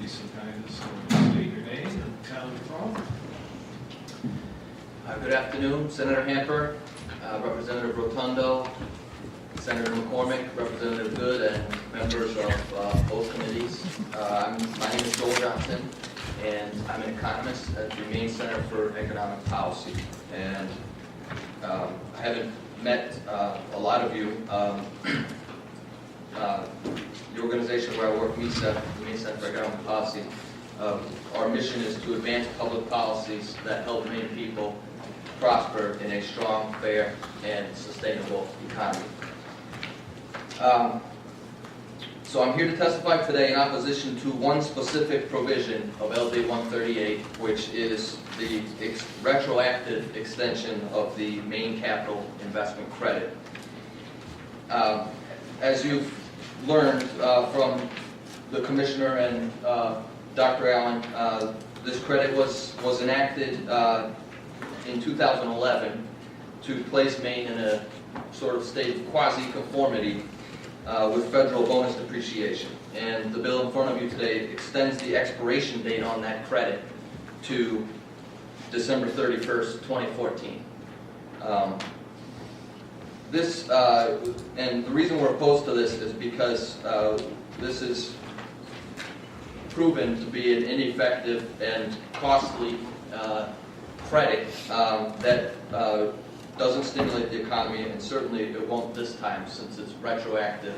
some kindness to state your name and town you're from. Good afternoon, Senator Hamper, Representative Rotundo, Senator McCormick, Representative Good, and members of both committees. My name is Joel Johnson, and I'm an economist at the Maine Center for Economic Policy. And I haven't met a lot of you. The organization where I work, MECEP, the Maine Center for Economic Policy, our mission is to advance public policies that help Maine people prosper in a strong, fair, and sustainable economy. So I'm here to testify today in opposition to one specific provision of LD 138, which is the retroactive extension of the Maine Capital Investment Credit. As you've learned from the Commissioner and Dr. Allen, this credit was enacted in 2011 to place Maine in a sort of state of quasi-conformity with federal bonus depreciation. And the bill in front of you today extends the expiration date on that credit to December 31st, 2014. And the reason we're opposed to this is because this is proven to be an ineffective and costly credit that doesn't stimulate the economy, and certainly it won't this time since it's retroactive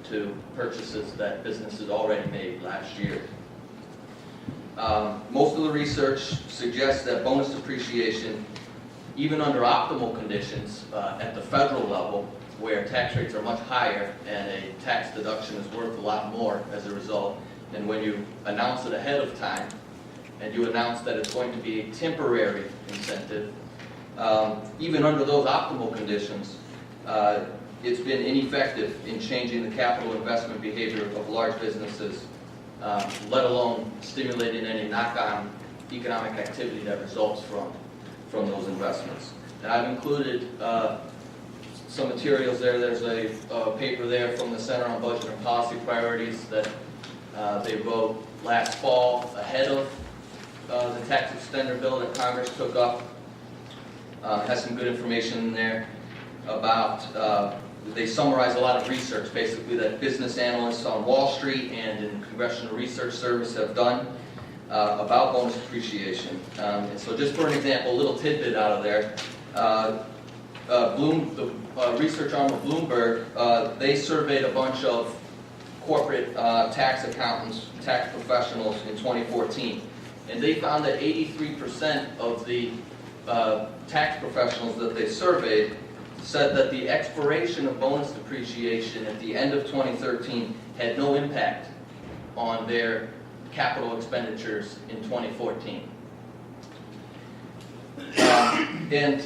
to purchases that businesses already made last year. Most of the research suggests that bonus depreciation, even under optimal conditions at the federal level, where tax rates are much higher and a tax deduction is worth a lot more as a result, and when you announce it ahead of time and you announce that it's going to be a temporary incentive, even under those optimal conditions, it's been ineffective in changing the capital investment behavior of large businesses, let alone stimulating any knock-on economic activity that results from those investments. And I've included some materials there. There's a paper there from the Center on Budget and Policy Priorities that they wrote last fall ahead of the tax extender bill that Congress took up. Has some good information in there about, they summarize a lot of research basically that business analysts on Wall Street and in Congressional Research Service have done about bonus depreciation. And so just for an example, a little tidbit out of there, the research arm of Bloomberg, they surveyed a bunch of corporate tax accountants, tax professionals in 2014, and they found that 83% of the tax professionals that they surveyed said that the expiration of bonus depreciation at the end of 2013 had no impact on their capital expenditures in 2014. And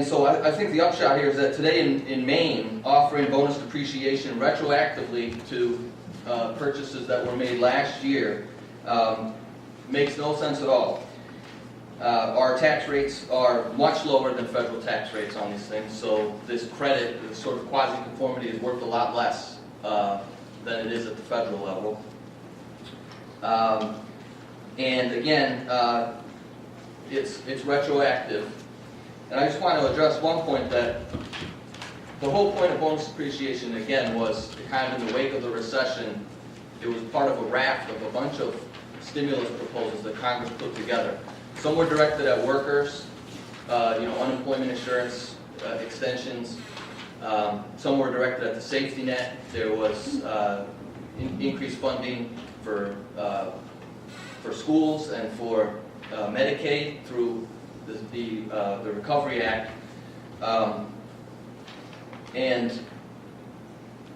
so I think the upshot here is that today in Maine, offering bonus depreciation retroactively to purchases that were made last year makes no sense at all. Our tax rates are much lower than federal tax rates on these things, so this credit, this sort of quasi-conformity, is worth a lot less than it is at the federal level. And again, it's retroactive. And I just want to address one point, that the whole point of bonus depreciation, again, was kind of in the wake of the recession. It was part of a raft of a bunch of stimulus proposals that Congress put together. Some were directed at workers, unemployment insurance extensions. Some were directed at the safety net. There was increased funding for schools and for Medicaid through the Recovery Act. And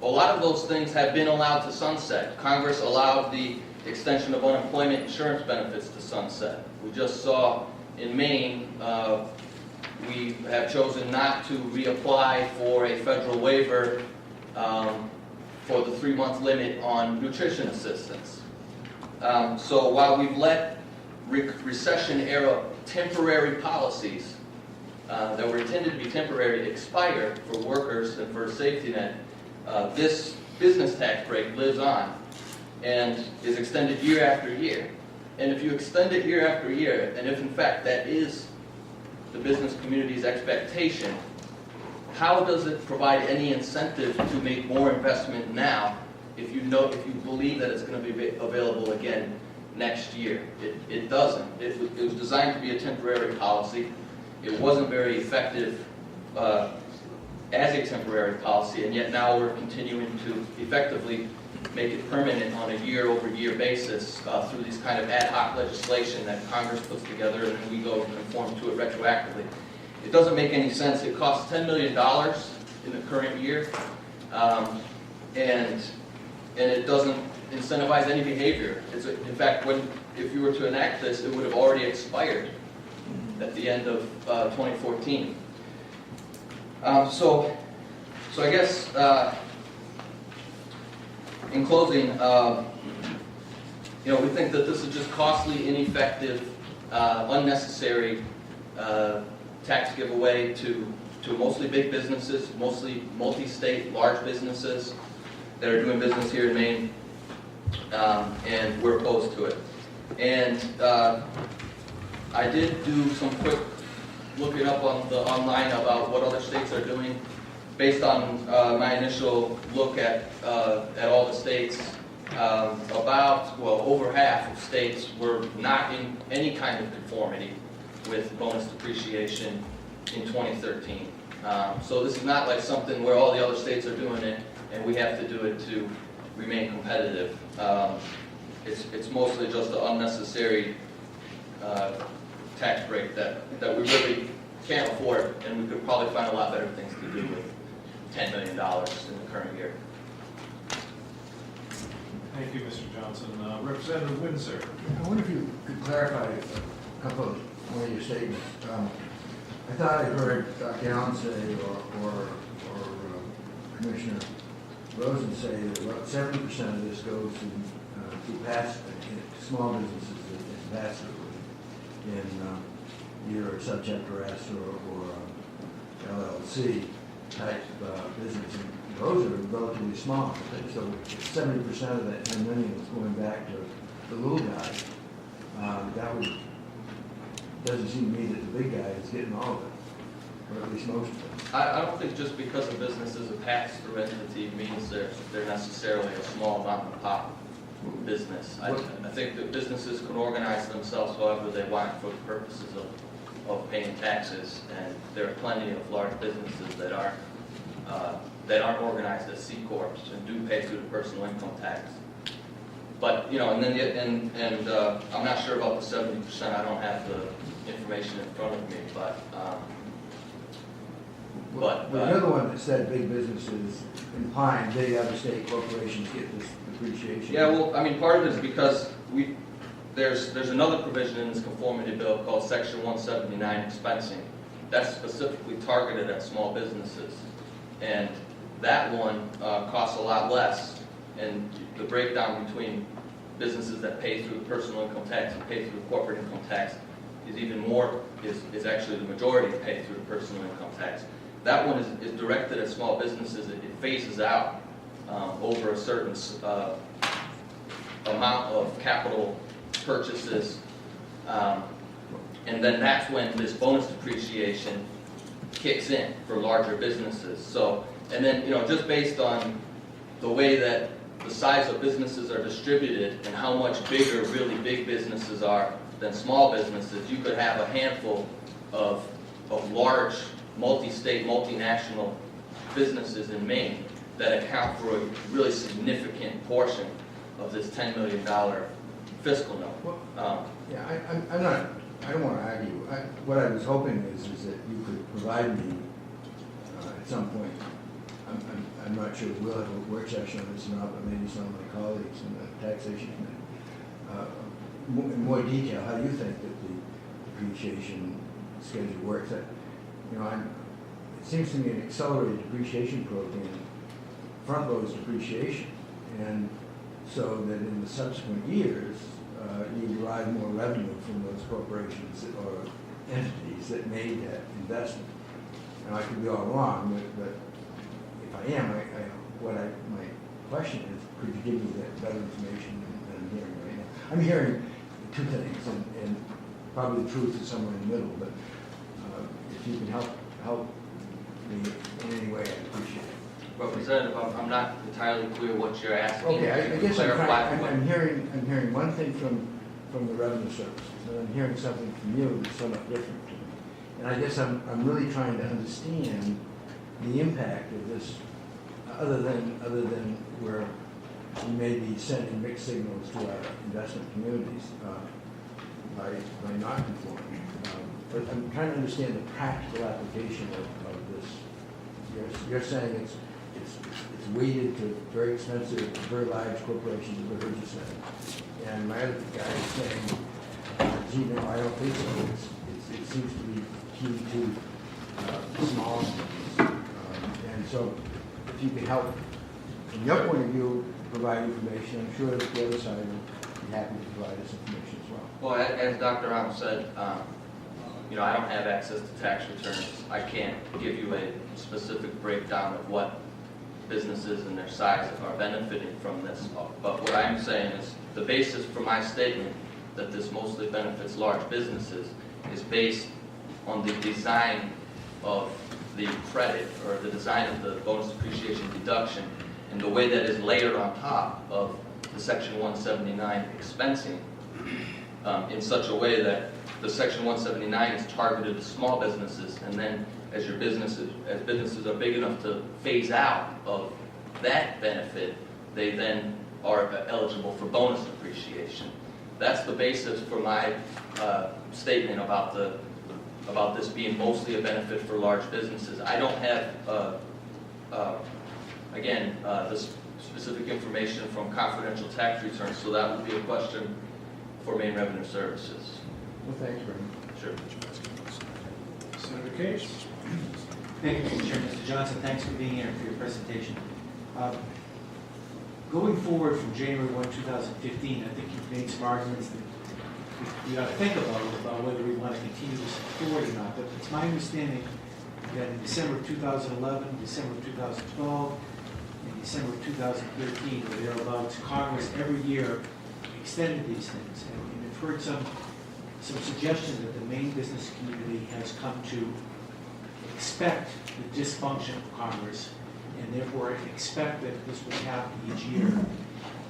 a lot of those things have been allowed to sunset. Congress allowed the extension of unemployment insurance benefits to sunset. We just saw in Maine, we have chosen not to reapply for a federal waiver for the 3-month limit on nutrition assistance. So while we've let recession-era temporary policies that were intended to be temporary expire for workers and for a safety net, this business tax break lives on. and is extended year after year. And if you extend it year after year, and if in fact that is the business community's expectation, how does it provide any incentive to make more investment now if you believe that it's going to be available again next year? It doesn't. It was designed to be a temporary policy. It wasn't very effective as a temporary policy, and yet now we're continuing to effectively make it permanent on a year-over-year basis through these kind of ad hoc legislation that Congress puts together, and then we go and conform to it retroactively. It doesn't make any sense. It costs $10 million in the current year, and it doesn't incentivize any behavior. In fact, if you were to enact this, it would have already expired at the end of 2014. So I guess in closing, we think that this is just costly, ineffective, unnecessary tax giveaway to mostly big businesses, mostly multi-state large businesses that are doing business here in Maine, and we're opposed to it. And I did do some quick looking up online about what other states are doing. Based on my initial look at all the states, over half of states were not in any kind of conformity with bonus depreciation in 2013. So this is not like something where all the other states are doing it and we have to do it to remain competitive. It's mostly just an unnecessary tax break that we really can't afford, and we could probably find a lot better things to do with $10 million in the current year. Thank you, Mr. Johnson. Representative Windsor. I wonder if you could clarify a couple of one of your statements. I thought I heard Dr. Allen say, or Commissioner Rosen say that about 70% of this goes to small businesses in passive, in either subject or S or LLC type business. And those are relatively small. So 70% of that 10 million is going back to the little guy. Doesn't seem to me that the big guy is getting all of it, or at least most of it. I don't think just because a business is a pass-through entity means they're necessarily a small mom-and-pop business. I think that businesses can organize themselves however they want for the purposes of paying taxes, and there are plenty of large businesses that aren't organized as C corps and do pay through the personal income tax. But and I'm not sure about the 70%. I don't have the information in front of me, but the other one that said big businesses implying big out-of-state corporations get this depreciation. Yeah, well, I mean, part of it is because there's another provision in this conformity bill called Section 179 expensing. That's specifically targeted at small businesses, and that one costs a lot less. And the breakdown between businesses that pay through the personal income tax and pay through the corporate income tax is even more, is actually the majority pay through the personal income tax. That one is directed at small businesses. It phases out over a certain amount of capital purchases. And then that's when this bonus depreciation kicks in for larger businesses. So, and then, just based on the way that the size of businesses are distributed and how much bigger really big businesses are than small businesses, you could have a handful of large multi-state, multinational businesses in Maine that account for a really significant portion of this $10 million fiscal note. I don't want to argue. What I was hoping is that you could provide me at some point. I'm not sure we'll have a work session on this or not, but maybe some of my colleagues in the taxation committee, in more detail, how you think that the depreciation schedule works. It seems to me an accelerated depreciation program front loads depreciation, and so that in the subsequent years you derive more revenue from those corporations or entities that made that investment. Now I could be all wrong, but if I am, my question is, could you give me that better information than I'm hearing right now? I'm hearing two things, and probably the truth is somewhere in the middle, but if you can help me in any way, I'd appreciate it. Representative, I'm not entirely clear what you're asking. Okay, I guess Clarify. I'm hearing one thing from the revenue services, and I'm hearing something from you that's somewhat different to me. And I guess I'm really trying to understand the impact of this, other than where we may be sending mixed signals to our investment communities by not conforming. But I'm trying to understand the practical application of this. You're saying it's weighted to very expensive, very large corporations, as I heard you say. And my other guy is saying, gee, no, I don't think so. It seems to be key to small companies. And so if you can help, from your point of view, provide information, I'm sure that the other side will be happy to provide us information as well. Well, as Dr. Ramos said, I don't have access to tax returns. I can't give you a specific breakdown of what businesses and their size are benefiting from this. But what I'm saying is the basis for my statement that this mostly benefits large businesses is based on the design of the credit, or the design of the bonus depreciation deduction, and the way that is layered on top of the Section 179 expensing in such a way that the Section 179 is targeted to small businesses, and then as businesses are big enough to phase out of that benefit, they then are eligible for bonus depreciation. That's the basis for my statement about this being mostly a benefit for large businesses. I don't have, this specific information from confidential tax returns, so that would be a question for Maine Revenue Services. Well, thanks very much. Sure. Senator Case? Thank you, Mr. Chairman. Mr. Johnson, thanks for being here for your presentation. Going forward from January 1, 2015, I think you've made some arguments that we ought to think about whether we want to continue this forward or not. But it's my understanding that in December of 2011, December of 2012, and December of 2013, or thereabouts, Congress every year extended these things. And we've heard some suggestion that the Maine business community has come to expect the dysfunction of Congress, and therefore expect that this will happen each year.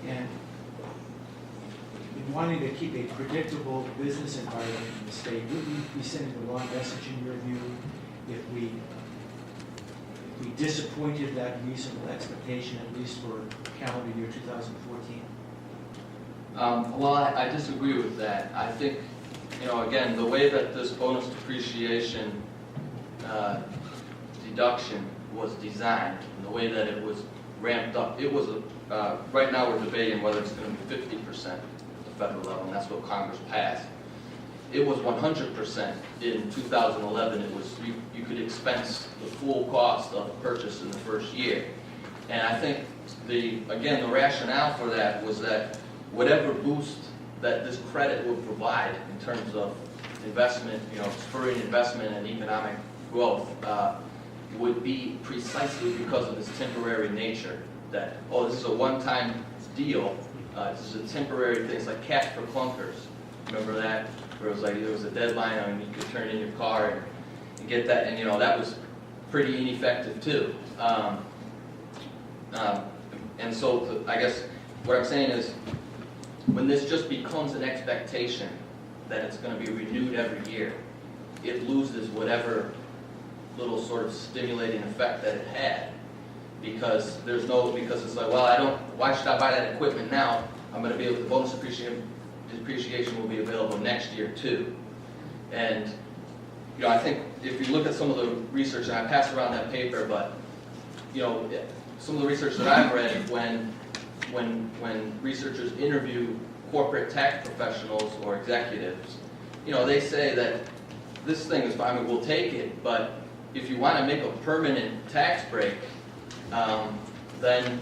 And in wanting to keep a predictable business environment in the state, would we be sending the wrong message in your view if we disappointed that reasonable expectation, at least for calendar year 2014? Well, I disagree with that. I think, again, the way that this bonus depreciation deduction was designed, and the way that it was ramped up, it was, right now we're debating whether it's going to be 50% at the federal level, and that's what Congress passed. It was 100% in 2011. It was, you could expense the full cost of a purchase in the first year. And I think, the rationale for that was that whatever boost that this credit would provide in terms of investment, spurring investment and economic growth, would be precisely because of its temporary nature. That, this is a one-time deal, this is a temporary thing. It's like cash for clunkers. Remember that? Where it was like there was a deadline and you could turn in your car and get that, and that was pretty ineffective too. And so I guess what I'm saying is, when this just becomes an expectation that it's going to be renewed every year, it loses whatever little sort of stimulating effect that it had, because it's like, well, why should I buy that equipment now? I'm going to be able to, bonus depreciation will be available next year too. And I think if you look at some of the research, and I pass around that paper, but some of the research that I've read, when researchers interview corporate tax professionals or executives, they say that this thing is fine, we'll take it, but if you want to make a permanent tax break, then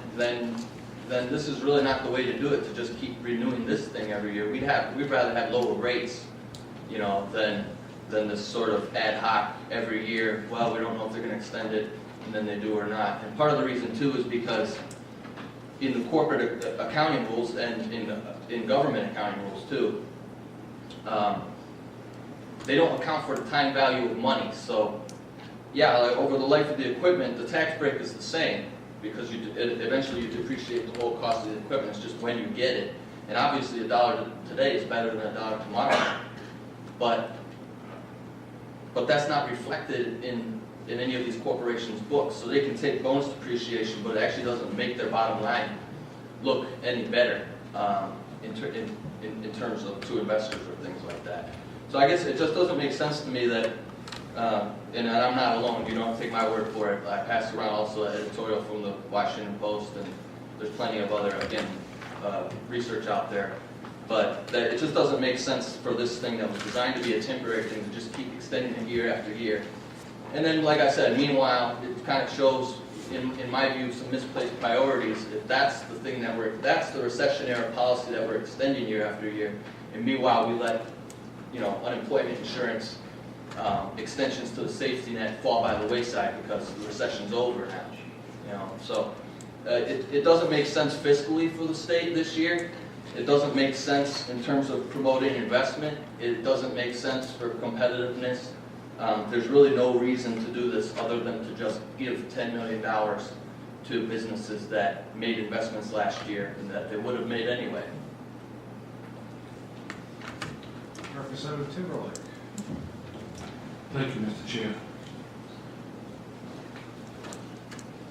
this is really not the way to do it, to just keep renewing this thing every year. We'd rather have lower rates, than this sort of ad hoc every year. Well, we don't know if they're going to extend it, and then they do or not. And part of the reason too is because in the corporate accounting rules and in government accounting rules too, they don't account for the time value of money. So, yeah, like over the life of the equipment, the tax break is the same because eventually you depreciate the whole cost of the equipment. It's just when you get it. And obviously $1 today is better than $1 tomorrow. But that's not reflected in any of these corporations' books. So they can take bonus depreciation, but it actually doesn't make their bottom line look any better in terms of to investors or things like that. So I guess it just doesn't make sense to me that, and I'm not alone, you don't take my word for it. I passed around also an editorial from the Washington Post, and there's plenty of other, again, research out there. But that it just doesn't make sense for this thing that was designed to be a temporary thing to just keep extending it year after year. And then, like I said, meanwhile, it kind of shows, in my view, some misplaced priorities. If that's the thing if that's the recession-era policy that we're extending year after year, and meanwhile we let, unemployment insurance extensions to the safety net fall by the wayside because the recession's over now. So it doesn't make sense fiscally for the state this year. It doesn't make sense in terms of promoting investment. It doesn't make sense for competitiveness. There's really no reason to do this other than to just give $10 million to businesses that made investments last year and that they would have made anyway. Representative Timberlake. Thank you, Mr. Chair.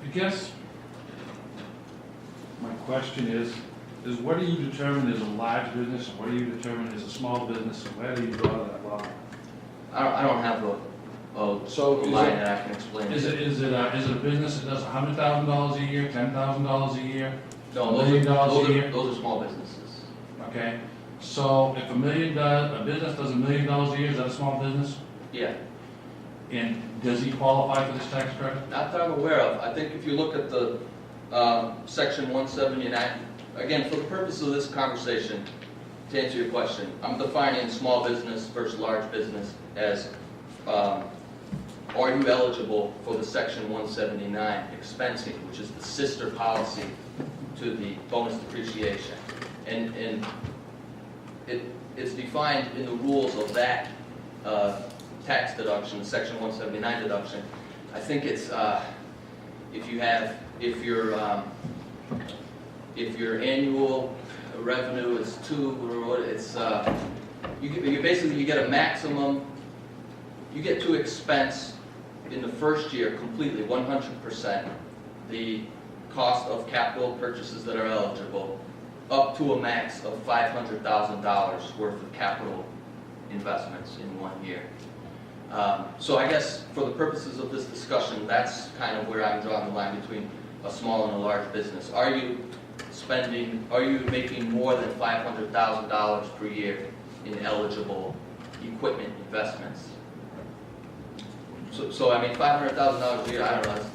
I guess my question is what do you determine as a large business, and what do you determine as a small business, and where do you draw that line? I don't have a line that I can explain. Is it a business that does $100,000 a year, $10,000 a year? No, $1 million a year? those are small businesses. Okay, so if a business does $1 million a year, is that a small business? Yeah. And does he qualify for this tax credit? Not that I'm aware of. I think if you look at the Section 179, again, for the purpose of this conversation, to answer your question, I'm defining small business versus large business as are you eligible for the Section 179 expensing, which is the sister policy to the bonus depreciation. And it's defined in the rules of that tax deduction, the Section 179 deduction. I think it's if your annual revenue is you get a maximum. You get to expense in the first year completely 100% the cost of capital purchases that are eligible, up to a max of $500,000 worth of capital investments in 1 year. So I guess for the purposes of this discussion, that's kind of where I'm drawing the line between a small and a large business. Are you making more than $500,000 per year in eligible equipment investments? So I mean, $500,000 a year, I don't know,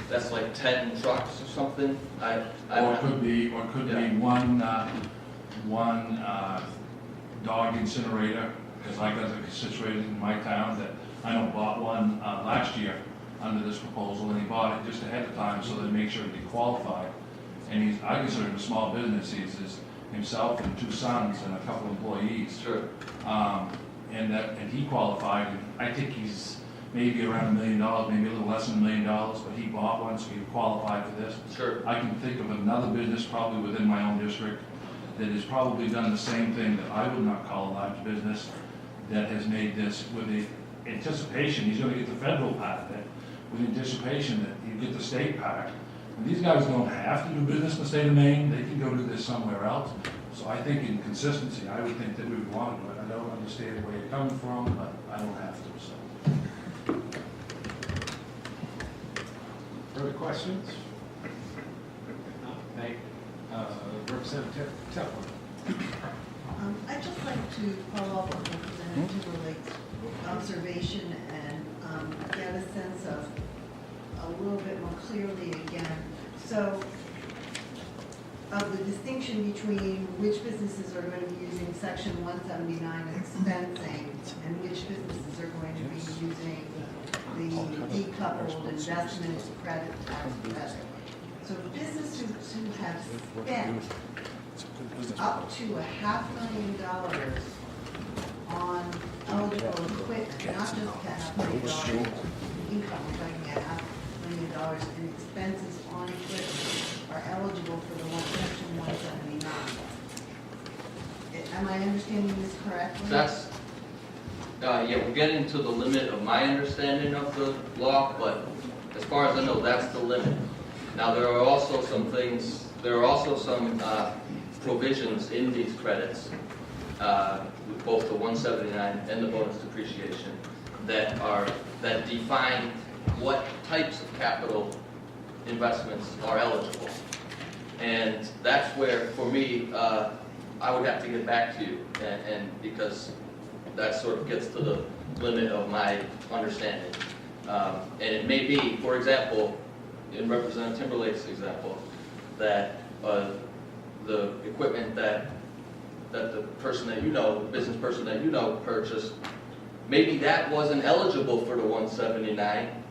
that's like 10 trucks or something. Or it could be one dog incinerator, because I got a situation in my town that I know bought one last year under this proposal, and he bought it just ahead of time so they make sure he qualified. And I consider him a small business. He's himself and 2 sons and a couple employees. Sure. And he qualified, and I think he's maybe around $1 million, maybe a little less than $1 million, but he bought one, so he qualified for this. Sure. I can think of another business probably within my own district that has probably done the same thing that I would not call a large business, that has made this with the anticipation he's going to get the federal part of it, with anticipation that you get the state part. And these guys don't have to do business in the state of Maine. They can go do this somewhere else. So I think in consistency, I would think that we would want to do it. I don't understand where you're coming from, but I don't have to, so. Further questions? Thank Representative Tepler. I'd just like to follow up on Representative Timberlake's observation and get a sense of a little bit more clearly again. So, of the distinction between which businesses are going to be using Section 179 expensing and which businesses are going to be using the decoupled investment credit tax credit. So businesses who have spent up to $500,000 on eligible equipment, not just $500,000 income, we're talking about $500,000 in expenses on equipment are eligible for the section 179. Am I understanding this correctly? That's, yeah, we're getting to the limit of my understanding of the law, but as far as I know, that's the limit. Now, there are also some things, there are also some provisions in these credits, with both the 179 and the bonus depreciation, that define what types of capital investments are eligible. And that's where, for me, I would have to get back to you, and because that sort of gets to the limit of my understanding. And it may be, for example, in Representative Timberlake's example, that the equipment that the person that you know, the business person that you know purchased, maybe that wasn't eligible for the 179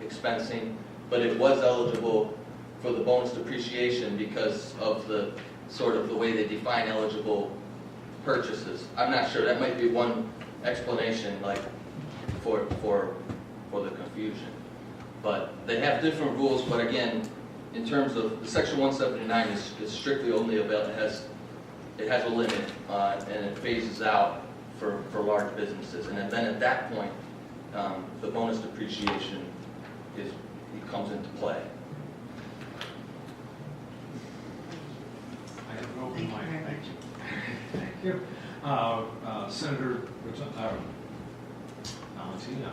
expensing, but it was eligible for the bonus depreciation because of the sort of the way they define eligible purchases. I'm not sure, that might be one explanation, like, for the confusion. But they have different rules, but again, in terms of, the section 179 is strictly only about, it has a limit, and it phases out for large businesses. And then at that point, the bonus depreciation it comes into play. I have an open Thank you mic, very thank much. you. Thank you. Senator Valentina.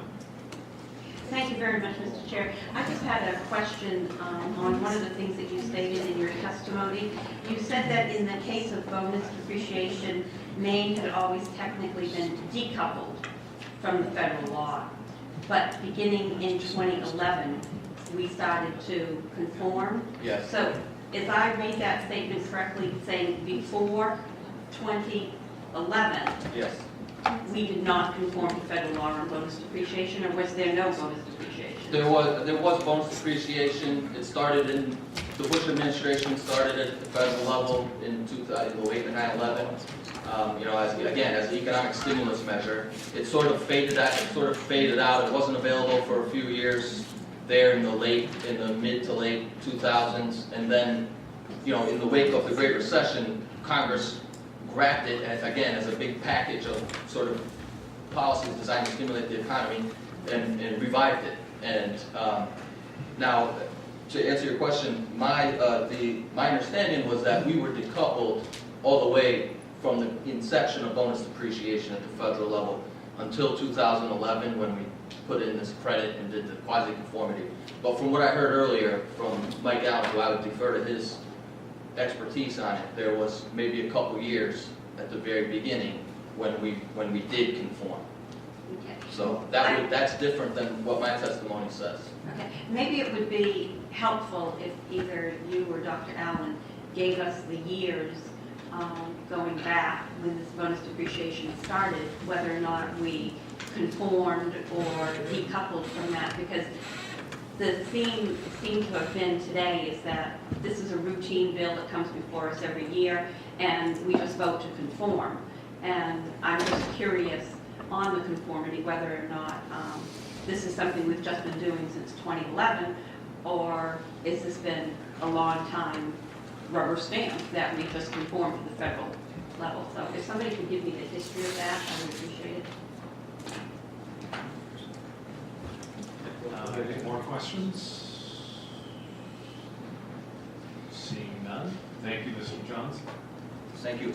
Thank you very much, Mr. Chair. I just had a question on one of the things that you stated in your testimony. You said that in the case of bonus depreciation, Maine had always technically been decoupled from the federal law. But beginning in 2011, we started to conform. Yes. So if I read that statement correctly, saying before 2011, Yes. we did not conform to federal law on bonus depreciation, or was there no bonus depreciation? There was bonus depreciation. It started in, the Bush administration started at the federal level in 2008 and 9/11. You know, as an economic stimulus measure. It sort of faded out. It wasn't available for a few years there in the mid to late 2000s. And then, you know, in the wake of the Great Recession, Congress grabbed it as a big package of sort of policies designed to stimulate the economy and revived it. And now, to answer your question, my understanding was that we were decoupled all the way from the inception of bonus depreciation at the federal level until 2011, when we put in this credit and did the quasi-conformity. But from what I heard earlier from Mike Allen, who I would defer to his expertise on it, there was maybe a couple years at the very beginning when we did conform. Okay. So that's different than what my testimony says. Okay, maybe it would be helpful if either you or Dr. Allen gave us the years going back when this bonus depreciation started, whether or not we conformed or decoupled from that, because the theme seems to have been today is that this is a routine bill that comes before us every year, and we just vote to conform. And I'm just curious on the conformity, whether or not this is something we've just been doing since 2011, or has this been a long time rubber stamp that we just conform to the federal level. So if somebody could give me the history of that, I would appreciate it. Any more questions? Seeing none. Thank you, Mr. Johnson. Thank you.